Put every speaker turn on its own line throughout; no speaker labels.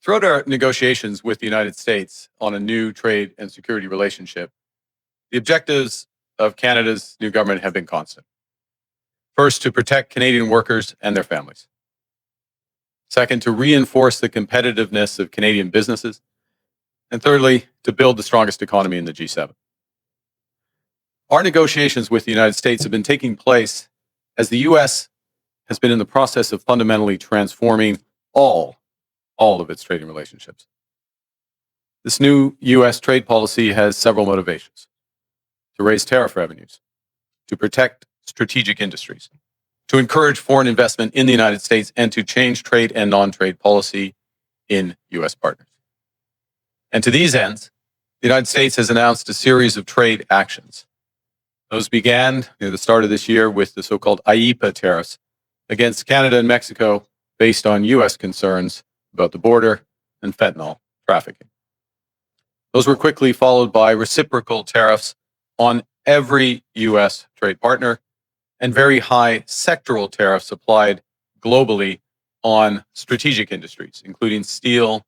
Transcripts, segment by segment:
Throughout our negotiations with the United States on a new trade and security relationship, the objectives of Canada's new government have been constant. First, to protect Canadian workers and their families. Second, to reinforce the competitiveness of Canadian businesses. And thirdly, to build the strongest economy in the G7. Our negotiations with the United States have been taking place as the U.S. has been in the process of fundamentally transforming all of its trading relationships. This new U.S. trade policy has several motivations: to raise tariff revenues, to protect strategic industries, to encourage foreign investment in the United States, and to change trade and non-trade policy in U.S. partners. And to these ends, the United States has announced a series of trade actions. Those began near the start of this year with the so-called IEEPA tariffs against Canada and Mexico based on U.S. concerns about the border and fentanyl trafficking. Those were quickly followed by reciprocal tariffs on every U.S. trade partner and very high sectoral tariffs applied globally on strategic industries, including steel,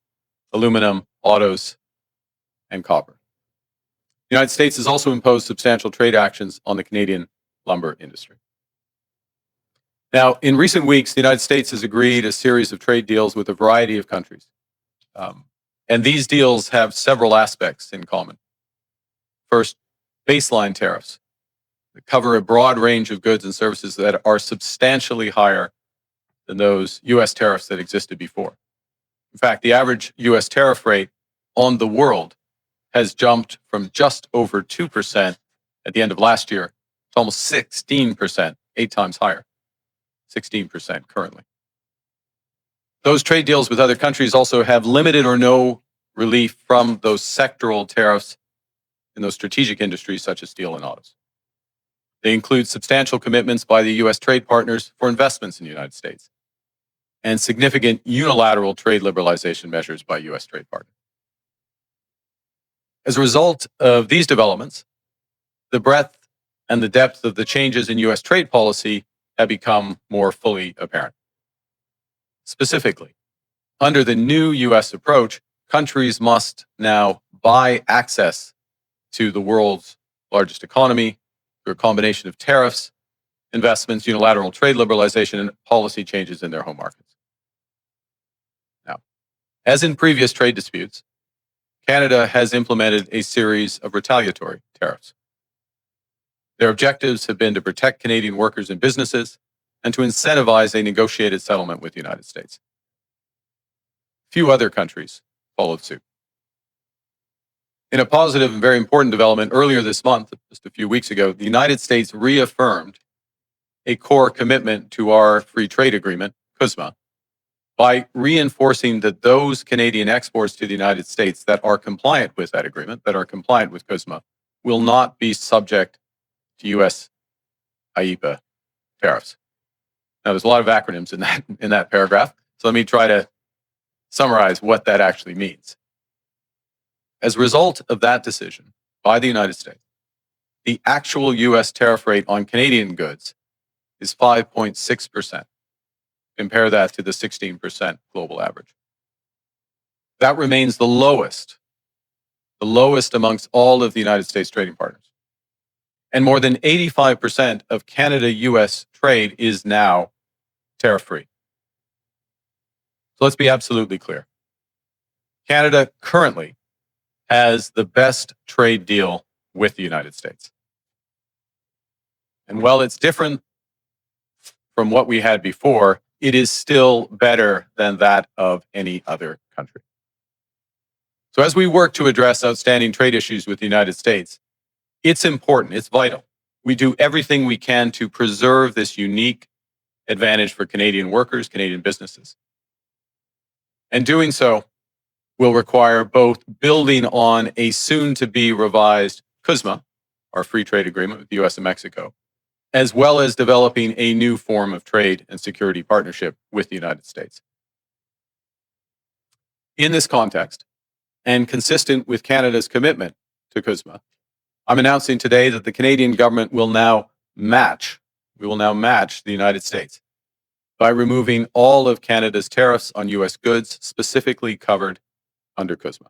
aluminum, autos, and copper. The United States has also imposed substantial trade actions on the Canadian lumber industry. Now, in recent weeks, the United States has agreed a series of trade deals with a variety of countries. And these deals have several aspects in common. First, baseline tariffs that cover a broad range of goods and services that are substantially higher than those U.S. tariffs that existed before. In fact, the average U.S. tariff rate on the world has jumped from just over 2% at the end of last year to almost 16%, 8 times higher, 16% currently. Those trade deals with other countries also have limited or no relief from those sectoral tariffs in those strategic industries such as steel and autos. They include substantial commitments by the U.S. trade partners for investments in the United States and significant unilateral trade liberalization measures by U.S. trade partners. As a result of these developments, the breadth and the depth of the changes in U.S. trade policy have become more fully apparent. Specifically, under the new U.S. approach, countries must now buy access to the world's largest economy through a combination of tariffs, investments, unilateral trade liberalization, and policy changes in their home markets. Now, as in previous trade disputes, Canada has implemented a series of retaliatory tariffs. Their objectives have been to protect Canadian workers and businesses and to incentivize a negotiated settlement with the United States. Few other countries followed suit. In a positive and very important development earlier this month, just a few weeks ago, the United States reaffirmed a core commitment to our free trade agreement, CUSMA, by reinforcing that those Canadian exports to the United States that are compliant with that agreement, that are compliant with CUSMA, will not be subject to U.S. IEEPA tariffs. Now, there's a lot of acronyms in that paragraph, so let me try to summarize what that actually means. As a result of that decision by the United States, the actual U.S. tariff rate on Canadian goods is 5.6%. Compare that to the 16% global average. That remains the lowest amongst all of the United States trading partners. And more than 85% of Canada-U.S. trade is now tariff-free. So let's be absolutely clear. Canada currently has the best trade deal with the United States. And while it's different from what we had before, it is still better than that of any other country. So as we work to address outstanding trade issues with the United States, it's important, it's vital. We do everything we can to preserve this unique advantage for Canadian workers, Canadian businesses. And doing so will require both building on a soon-to-be revised CUSMA, our free trade agreement with the U.S. and Mexico, as well as developing a new form of trade and security partnership with the United States. In this context, and consistent with Canada's commitment to CUSMA, I'm announcing today that the Canadian government will now match the United States by removing all of Canada's tariffs on U.S. goods specifically covered under CUSMA.